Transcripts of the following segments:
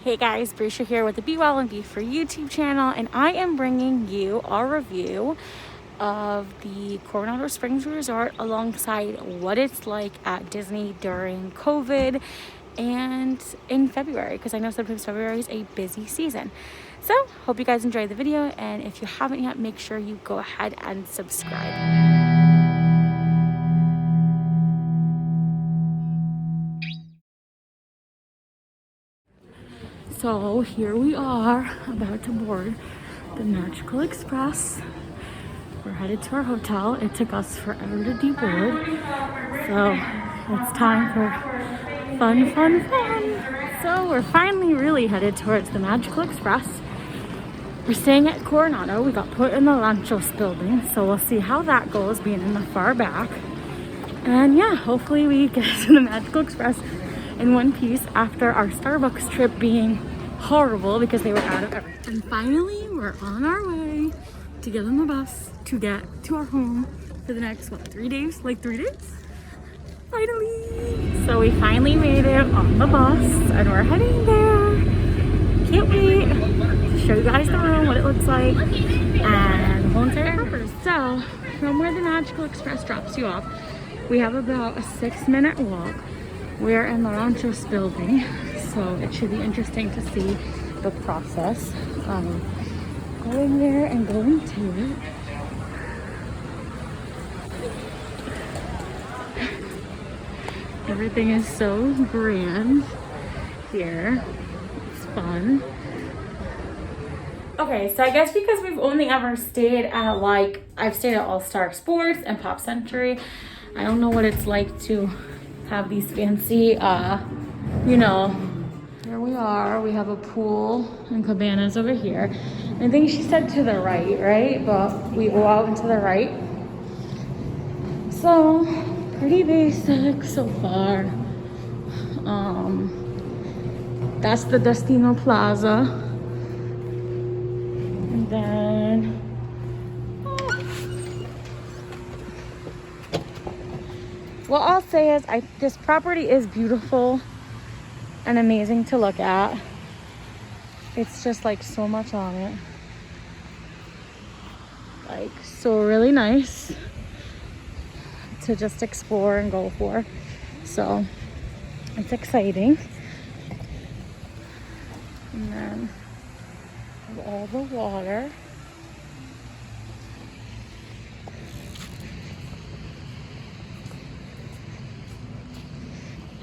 Hey guys, Brisha here with the Be Well and Be For YouTube channel, and I am bringing you a review of the Coronado Springs Resort alongside what it's like at Disney during COVID and in February, because I know sometimes February is a busy season. So, hope you guys enjoyed the video, and if you haven't yet, make sure you go ahead and subscribe. So here we are about to board the Magical Express. We're headed to our hotel. It took us forever to deboard. So it's time for fun. So we're finally really headed towards the Magical Express. We're staying at Coronado. We got put in the Ranchos building. So we'll see how that goes being in the far back. And yeah, hopefully we get to the Magical Express in one piece after our Starbucks trip being horrible because they were out of everything. And finally, we're on our way to get on the bus to get to our home for the next, 3 days? Like 3 days? Finally! So we finally made it on the bus and we're heading there. Can't wait to show you guys the room, what it looks like, and the whole entire purpose. So, from where the Magical Express drops you off, we have about a 6-minute walk. We're in the Ranchos building, so it should be interesting to see the process of going there and going to it. Everything is so grand here. It's fun. Okay, so I guess because we've only ever stayed at I've stayed at All Star Sports and Pop Century, I don't know what it's like to have these fancy, here we are. We have a pool and cabanas over here. I think she said to the right? But we go out and to the right. So, pretty basic so far. That's the Destino Plaza. And then, what I'll say is this property is beautiful and amazing to look at. It's just so much on it. So really nice to just explore and go for. So it's exciting. And then all the water.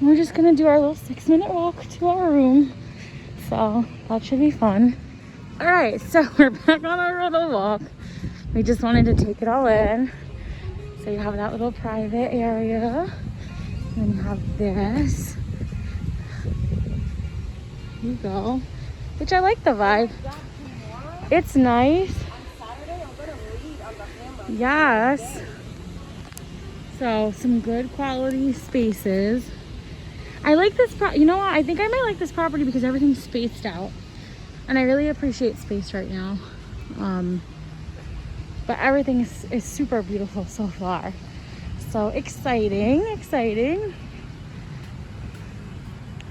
We're just gonna do our little 6-minute walk to our room. So that should be fun. All right, so we're back on our little walk. We just wanted to take it all in. So you have that little private area. And you have this. Here you go. Which I like the vibe. It's nice. Yes. So some good quality spaces. I like this, you know what? I think I might like this property because everything's spaced out. And I really appreciate space right now. But everything is super beautiful so far. So exciting.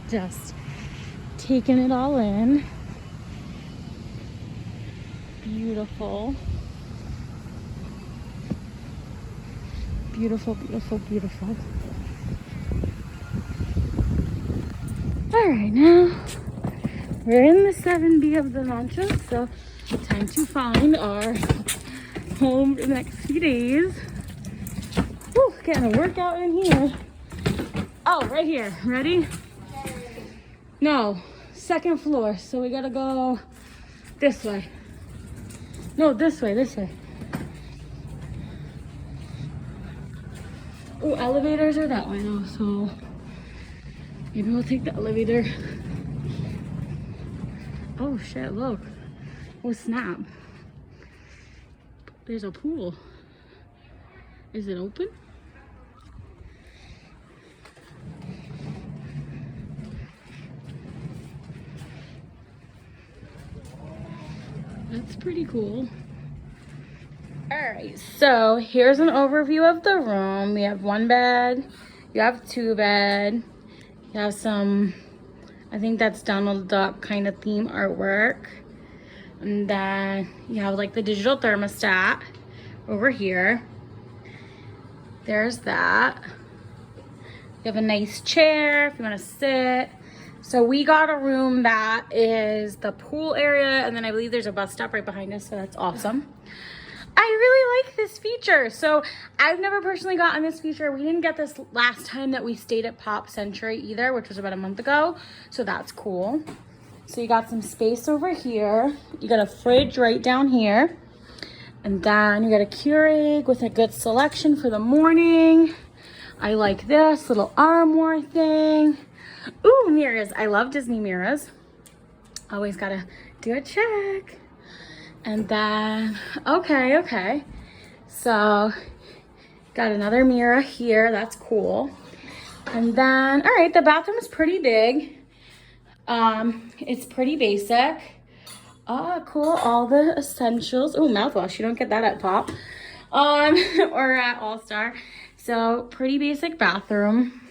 Just taking it all in. Beautiful. Beautiful. All right, now we're in the 7B of the Ranchos, so time to find our home for the next few days. Whew, getting a workout in here. Oh, right here. Ready? No, 2nd floor. So we gotta go this way. No, this way. Oh, elevators are that way though, so maybe we'll take the elevator. Oh shit, look. Oh snap. There's a pool. Is it open? That's pretty cool. Alright, so here's an overview of the room. We have 1 bed, you have 2 bed, you have some I think that's Donald Duck kind of theme artwork. And then you have like the digital thermostat over here. There's that. You have a nice chair if you want to sit. So we got a room that is the pool area, and then I believe there's a bus stop right behind us, so that's awesome. I really like this feature. So I've never personally gotten this feature. We didn't get this last time that we stayed at Pop Century either, which was about a month ago. So that's cool. So you got some space over here. You got a fridge right down here. And then you got a Keurig with a good selection for the morning. I like this little armoire thing. Ooh, mirrors. I love Disney mirrors. Always gotta do a check. And then, okay. So, got another mirror here. That's cool. And then, all right, the bathroom is pretty big. It's pretty basic. Oh, cool. All the essentials. Oh, mouthwash. You don't get that at Pop. Or at All-Star. So, pretty basic bathroom.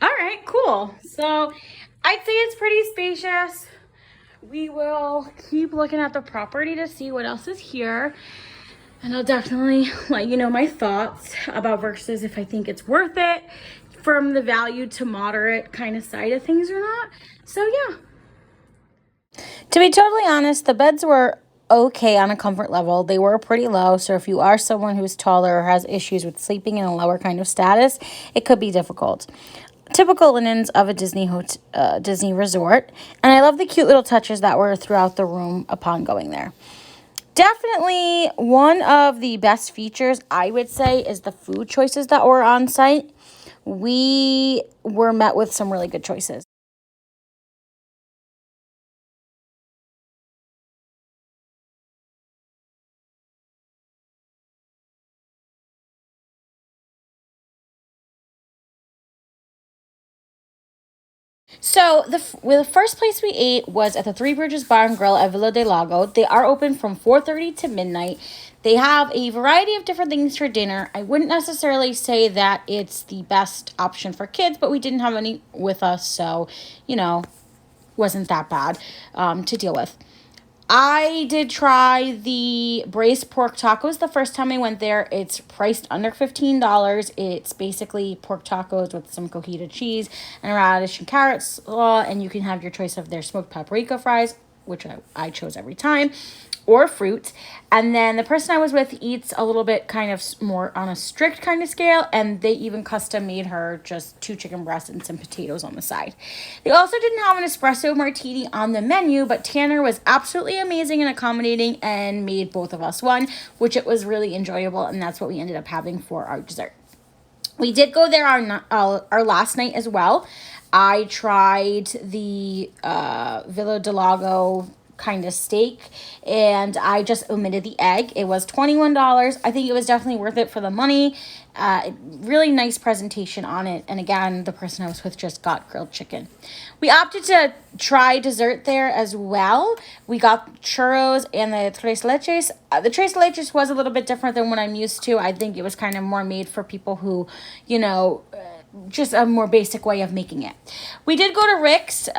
All right, cool. So I'd say it's pretty spacious. We will keep looking at the property to see what else is here. And I'll definitely let you know my thoughts about versus if I think it's worth it from the value to moderate kind of side of things or not. So yeah. To be totally honest, the beds were okay on a comfort level. They were pretty low, so if you are someone who's taller or has issues with sleeping in a lower kind of status, it could be difficult. Typical linens of a Disney resort, and I love the cute little touches that were throughout the room upon going there. Definitely one of the best features, I would say, is the food choices that were on site. We were met with some really good choices. So the first place we ate was at the Three Bridges Bar and Grill at Villa del Lago. They are open from 4:30 to midnight. They have a variety of different things for dinner. I wouldn't necessarily say that it's the best option for kids, but we didn't have any with us, so, wasn't that bad to deal with. I did try the braised pork tacos the first time I went there. It's priced under $15. It's basically pork tacos with some cojita cheese and a radish and carrot slaw, and you can have your choice of their smoked paprika fries, which I chose every time, or fruit. And then the person I was with eats a little bit kind of more on a strict kind of scale, and they even custom made her just 2 chicken breasts and some potatoes on the side. They also didn't have an espresso martini on the menu, but Tanner was absolutely amazing and accommodating and made both of us one, which it was really enjoyable, and that's what we ended up having for our dessert. We did go there our last night as well. I tried the Villa del Lago kind of steak, and I just omitted the egg. It was $21. I think it was definitely worth it for the money. Really nice presentation on it, and again, the person I was with just got grilled chicken. We opted to try dessert there as well. We got churros and the tres leches. The tres leches was a little bit different than what I'm used to. I think it was kind of more made for people who, just a more basic way of making it. We did go to Rick's.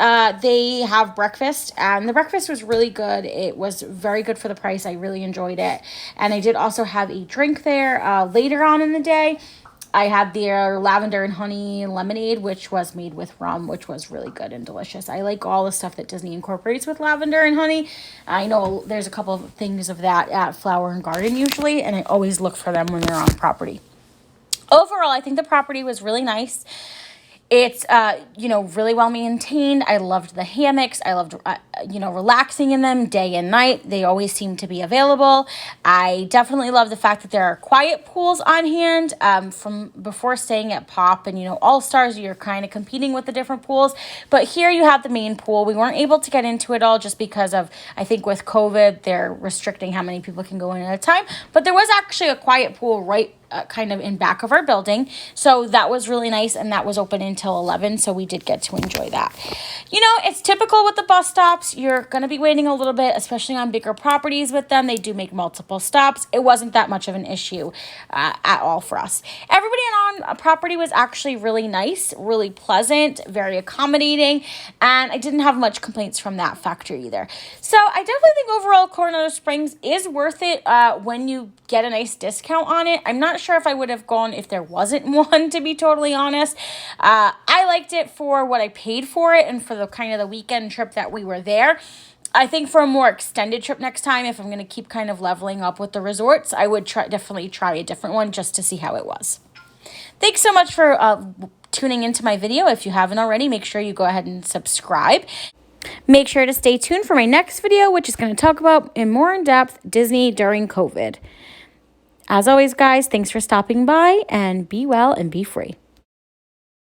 They have breakfast, and the breakfast was really good. It was very good for the price. I really enjoyed it. And I did also have a drink there later on in the day. I had their lavender and honey lemonade, which was made with rum, which was really good and delicious. I like all the stuff that Disney incorporates with lavender and honey. I know there's a couple of things of that at Flower and Garden usually, and I always look for them when they're on property. Overall, I think the property was really nice. It's, really well maintained. I loved the hammocks. I loved, relaxing in them day and night. They always seem to be available. I definitely love the fact that there are quiet pools on hand. From before staying at Pop and, All Stars, you're kind of competing with the different pools. But here you have the main pool. We weren't able to get into it all just because of, I think with COVID, they're restricting how many people can go in at a time. But there was actually a quiet pool right kind of in back of our building, so that was really nice, and that was open until 11, so we did get to enjoy that. It's typical with the bus stops. You're going to be waiting a little bit, especially on bigger properties with them. They do make multiple stops. It wasn't that much of an issue at all for us. Everybody on property was actually really nice, really pleasant, very accommodating, and I didn't have much complaints from that factor either. So I definitely think overall Coronado Springs is worth it when you get a nice discount on it. I'm not sure if I would have gone if there wasn't one, to be totally honest. I liked it for what I paid for it and for the kind of the weekend trip that we were there. I think for a more extended trip next time, if I'm going to keep kind of leveling up with the resorts, I would definitely try a different one just to see how it was. Thanks so much for tuning into my video. If you haven't already, make sure you go ahead and subscribe. Make sure to stay tuned for my next video, which is going to talk about more in depth Disney during COVID. As always, guys, thanks for stopping by, and be well and be free.